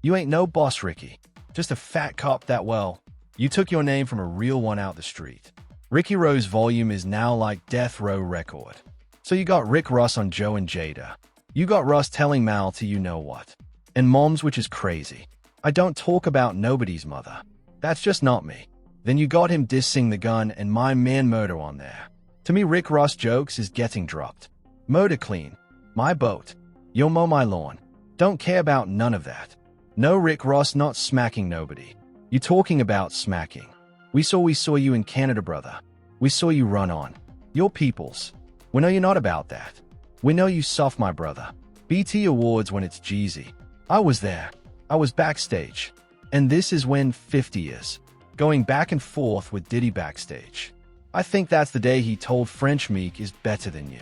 You ain't no boss, Ricky. Just a fat cop that, well, you took your name from a real one out the street. Ricky Ro's volume is now like Death Row record. So you got Rick Ross on Joe and Jada. You got Ross telling Mal to you know what. And moms, which is crazy. I don't talk about nobody's mother. That's just not me. Then you got him dissing the gun and my man Murder on there. To me, Rick Ross jokes is getting dropped. Murder clean. My boat. Yo mow my lawn. Don't care about none of that. No, Rick Ross not smacking nobody. You talking about smacking. We saw you in Canada, brother. We saw you run on. Your peoples. We know you're not about that. We know you soft, my brother. BT Awards when it's Jeezy. I was there. I was backstage. And this is when 50 is. Going back and forth with Diddy backstage. I think that's the day he told French Meek is better than you.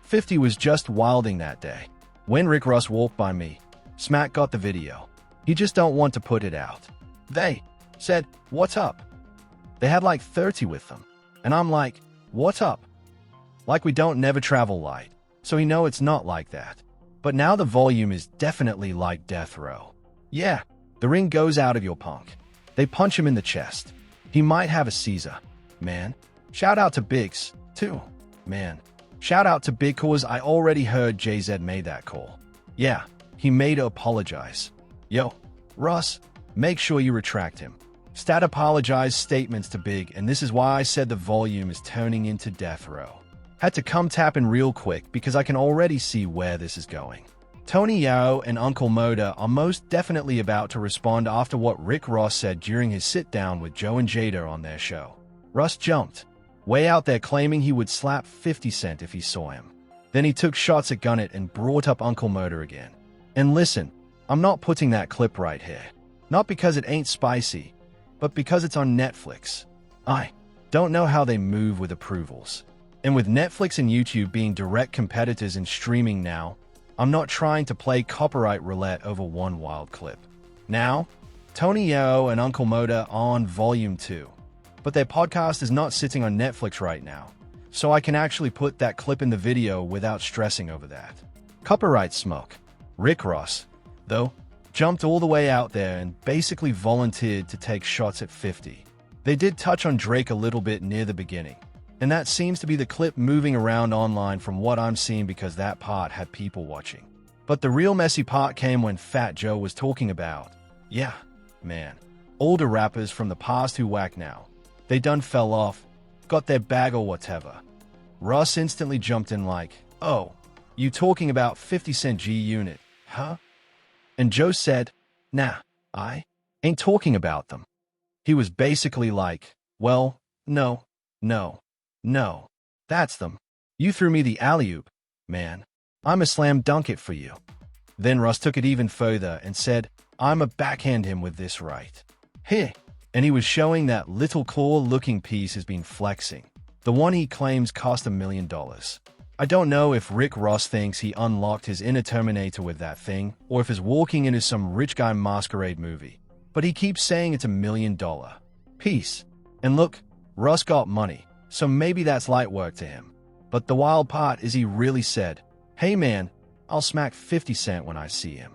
50 was just wilding that day. When Rick Ross walked by me, Smack got the video. He just don't want to put it out. They said, "What's up?" They had like 30 with them. And I'm like, "What's up?" Like we don't never travel light. So he know it's not like that. But now the volume is definitely like Death Row. Yeah, the ring goes out of your punk. They punch him in the chest. He might have a Caesar. Man. Shout out to Biggs, too. Man. Shout out to Big cause I already heard JZ made that call. Yeah, he made to apologize. Yo, Russ, make sure you retract him. Stat apologized statements to Big, and this is why I said the volume is turning into Death Row. Had to come tapping real quick because I can already see where this is going. Tony Yayo and Uncle Moda are most definitely about to respond after what Rick Ross said during his sit-down with Joe and Jada on their show. Russ jumped way out there claiming he would slap 50 Cent if he saw him. Then he took shots at Gunnet and brought up Uncle Moda again. And listen, I'm not putting that clip right here. Not because it ain't spicy, but because it's on Netflix. I don't know how they move with approvals. And with Netflix and YouTube being direct competitors in streaming now, I'm not trying to play copyright roulette over one wild clip. Now, Tony Yayo and Uncle Moda are on Volume 2. But their podcast is not sitting on Netflix right now, so I can actually put that clip in the video without stressing over that. Copyright smoke. Rick Ross, though, jumped all the way out there and basically volunteered to take shots at 50. They did touch on Drake a little bit near the beginning, and that seems to be the clip moving around online from what I'm seeing because that part had people watching. But the real messy part came when Fat Joe was talking about, yeah, man, older rappers from the past who whack now. They done fell off, got their bag or whatever. Russ instantly jumped in like, "Oh, you talking about 50 Cent G-Unit, huh?" And Joe said, "Nah, I ain't talking about them." He was basically like, "Well, no, that's them. You threw me the alley-oop, man. I'ma slam dunk it for you." Then Russ took it even further and said, "I'ma backhand him with this right here." And he was showing that little claw-looking piece has been flexing. The one he claims cost $1 million. I don't know if Rick Ross thinks he unlocked his inner Terminator with that thing, or if he's walking into some rich guy masquerade movie. But he keeps saying it's $1 million piece. And look, Russ got money, so maybe that's light work to him. But the wild part is he really said, "Hey man, I'll smack 50 Cent when I see him."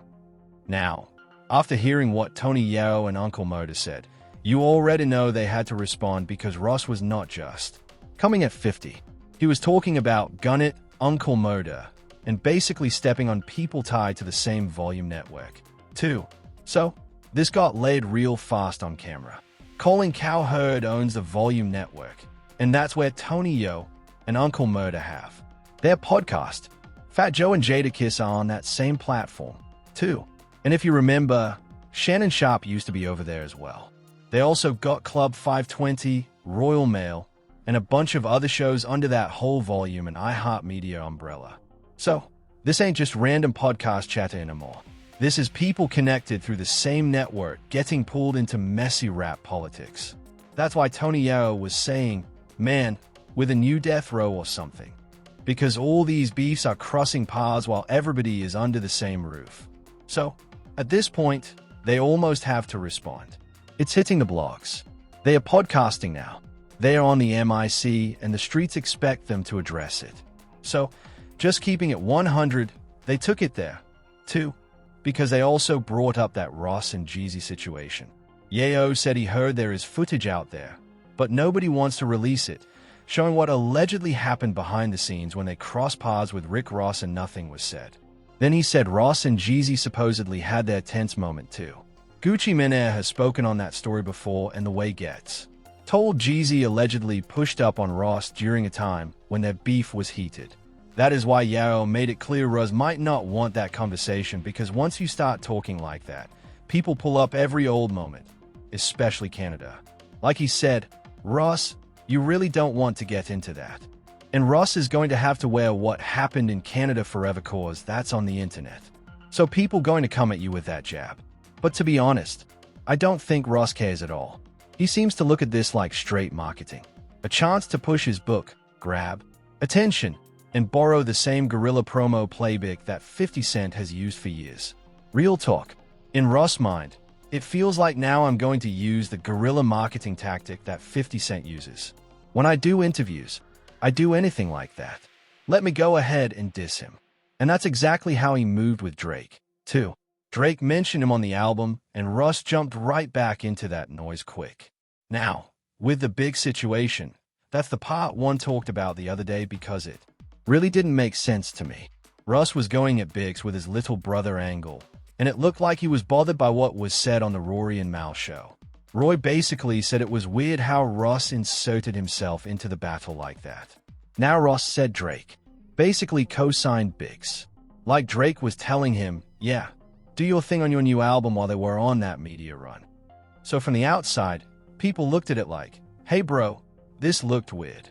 Now, after hearing what Tony Yayo and Uncle Moda said, you already know they had to respond because Ross was not just coming at 50. He was talking about Gunnet, Uncle Moda, and basically stepping on people tied to the same volume network, too. So, this got laid real fast on camera. Colin Cowherd owns the Volume Network, and that's where Tony Yayo and Uncle Moda have their podcast. Fat Joe and Jada Kiss are on that same platform, too. And if you remember, Shannon Sharp used to be over there as well. They also got Club 520, Royal Mail, and a bunch of other shows under that whole Volume and iHeartMedia umbrella. So, this ain't just random podcast chatter anymore. This is people connected through the same network getting pulled into messy rap politics. That's why Tony Yayo was saying, "Man, with a new Death Row or something." Because all these beefs are crossing paths while everybody is under the same roof. So, at this point, they almost have to respond. It's hitting the blogs. They are podcasting now. They are on the MIC, and the streets expect them to address it. So, just keeping it 100, they took it there, too. because they also brought up that Ross and Jeezy situation. Yayo said he heard there is footage out there, but nobody wants to release it, showing what allegedly happened behind the scenes when they crossed paths with Rick Ross and nothing was said. Then he said Ross and Jeezy supposedly had their tense moment too. Gucci Mane has spoken on that story before, and the way gets told Jeezy allegedly pushed up on Ross during a time when their beef was heated. That is why Yayo made it clear Ross might not want that conversation, because once you start talking like that, people pull up every old moment, especially Canada. Like he said, Ross, you really don't want to get into that. And Ross is going to have to wear what happened in Canada forever cause that's on the internet. So people going to come at you with that jab. But to be honest, I don't think Ross cares at all. He seems to look at this like straight marketing. A chance to push his book, grab attention, and borrow the same guerrilla promo playbook that 50 Cent has used for years. Real talk. In Ross' mind, it feels like now I'm going to use the guerrilla marketing tactic that 50 Cent uses. When I do interviews, I do anything like that. Let me go ahead and diss him. And that's exactly how he moved with Drake, too. Drake mentioned him on the album, and Russ jumped right back into that noise quick. Now, with the big situation, that's the part one talked about the other day because it really didn't make sense to me. Russ was going at Biggs with his little brother angle, and it looked like he was bothered by what was said on the Rory and Mal show. Roy basically said it was weird how Ross inserted himself into the battle like that. Now Ross said Drake basically co-signed Biggs. Like Drake was telling him, yeah, do your thing on your new album while they were on that media run. So from the outside, people looked at it like, hey bro, this looked weird.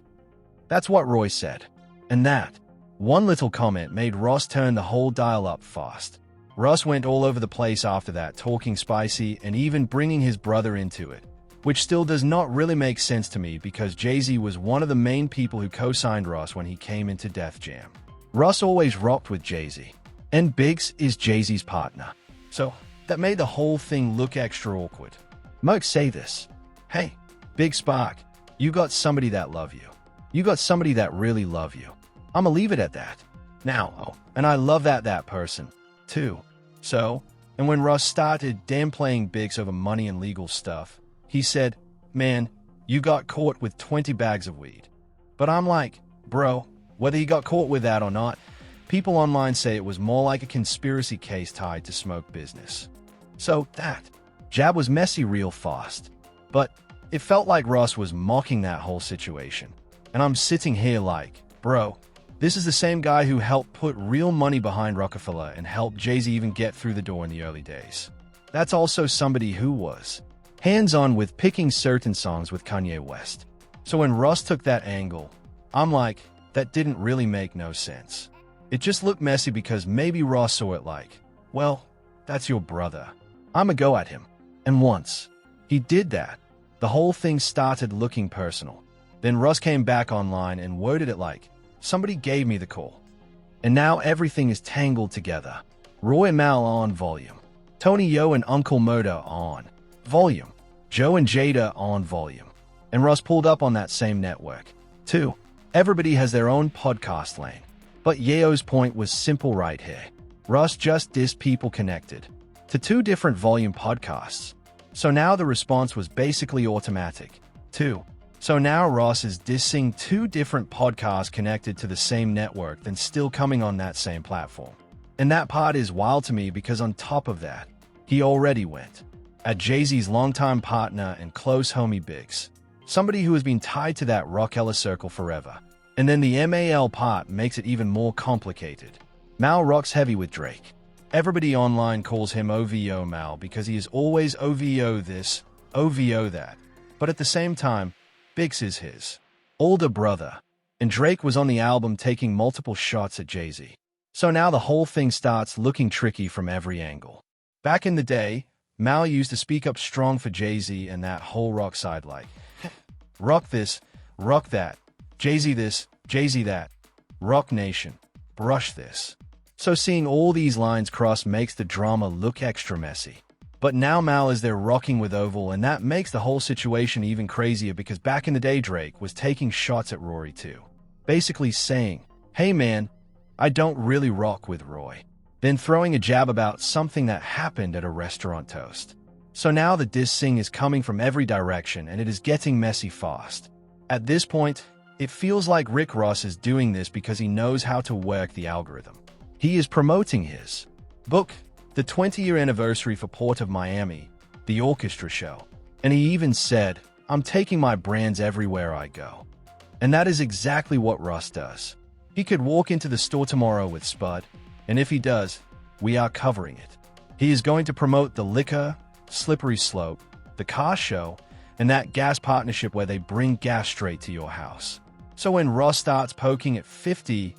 That's what Roy said. And that one little comment made Ross turn the whole dial up fast. Russ went all over the place after that, talking spicy and even bringing his brother into it, which still does not really make sense to me because Jay-Z was one of the main people who co-signed Russ when he came into Def Jam. Russ always rocked with Jay-Z, and Biggs is Jay-Z's partner. So that made the whole thing look extra awkward. Moke say this, hey, Big Spark, you got somebody that love you. You got somebody that really love you. I'ma leave it at that. Now, and I love that person, too. So, and when Russ started downplaying Biggs over money and legal stuff, he said, man, you got caught with 20 bags of weed. But I'm like, bro, whether he got caught with that or not, people online say it was more like a conspiracy case tied to smoke business. So that jab was messy real fast. But it felt like Russ was mocking that whole situation. And I'm sitting here like, bro, this is the same guy who helped put real money behind Rockefeller and helped Jay-Z even get through the door in the early days. That's also somebody who was hands-on with picking certain songs with Kanye West. So when Russ took that angle, I'm like, that didn't really make no sense. It just looked messy because maybe Ross saw it like, well, that's your brother. I'ma go at him. And once he did that, the whole thing started looking personal. Then Russ came back online and worded it like, somebody gave me the call. And now everything is tangled together. Roy and Mal on volume. Tony Yo and Uncle Moda on volume. Joe and Jada on volume. And Russ pulled up on that same network. 2. Everybody has their own podcast lane. But Yayo's point was simple right here. Russ just dissed people connected to 2 different volume podcasts. So now the response was basically automatic. 2. So now Ross is dissing 2 different podcasts connected to the same network then still coming on that same platform. And that part is wild to me because on top of that, he already went at Jay-Z's longtime partner and close homie Biggs, somebody who has been tied to that Rockefeller circle forever. And then the MAL part makes it even more complicated. Mal rocks heavy with Drake. Everybody online calls him OVO Mal because he is always OVO this, OVO that. But at the same time, Biggs is his older brother, and Drake was on the album taking multiple shots at Jay-Z. So now the whole thing starts looking tricky from every angle. Back in the day, Mal used to speak up strong for Jay-Z and that whole rock side like, rock this, rock that, Jay-Z this, Jay-Z that, Rock Nation, brush this. So seeing all these lines cross makes the drama look extra messy. But now Mal is there rocking with Oval, and that makes the whole situation even crazier because back in the day Drake was taking shots at Rory too. Basically saying, hey man, I don't really rock with Roy. then throwing a jab about something that happened at a restaurant toast. So now the dissing is coming from every direction and it is getting messy fast. At this point, it feels like Rick Ross is doing this because he knows how to work the algorithm. He is promoting his book, the 20-year anniversary for Port of Miami, the orchestra show. And he even said, "I'm taking my brands everywhere I go." And that is exactly what Ross does. He could walk into the store tomorrow with Spud, and if he does, we are covering it. He is going to promote the liquor, Slippery Slope, the car show, and that gas partnership where they bring gas straight to your house. So when Ross starts poking at 50,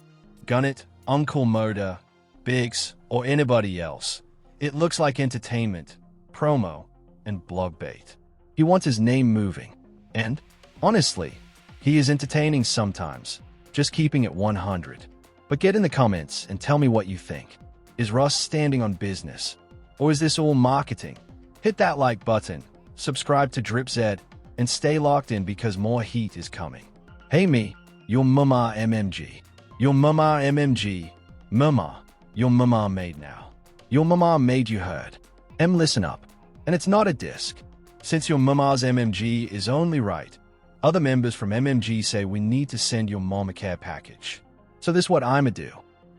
Gunnett, Uncle Moda, Biggs, or anybody else, it looks like entertainment, promo, and blog bait. He wants his name moving. And, honestly, he is entertaining sometimes, just keeping it 100. But get in the comments and tell me what you think. Is Ross standing on business? Or is this all marketing? Hit that like button, subscribe to DripZ, and stay locked in because more heat is coming. Hey me, your mama MMG. Your mama MMG. Mama, your mama made now. Your mama made you heard. Listen up. And it's not a disc. Since your mama's MMG is only right, other members from MMG say we need to send your mom a care package. So this what I'ma do.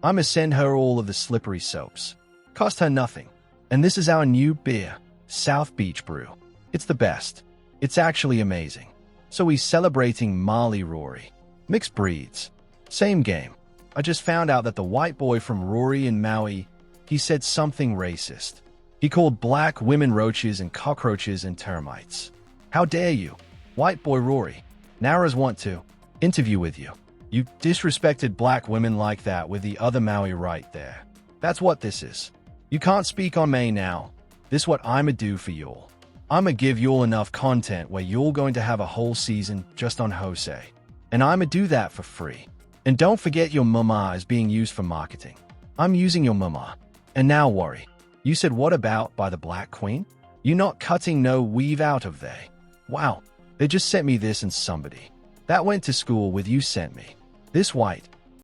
I'ma send her all of the slippery soaps. Cost her nothing. And this is our new beer, South Beach Brew. It's the best. It's actually amazing. So we celebrating Marley Rory. Mixed breeds. Same game. I just found out that the white boy from Rory in Maui, he said something racist. He called black women roaches and cockroaches and termites. How dare you? White boy Rory. Naras want to interview with you. You disrespected black women like that with the other Maui right there. That's what this is. You can't speak on May now. This what I'ma do for y'all. I'ma give y'all enough content where y'all going to have a whole season just on Jose. And I'ma do that for free. And don't forget your mama is being used for marketing. I'm using your mama. And now worry. You said what about by the Black Queen? You not cutting no weave out of they. Wow, they just sent me this and somebody that went to school with you sent me. This white,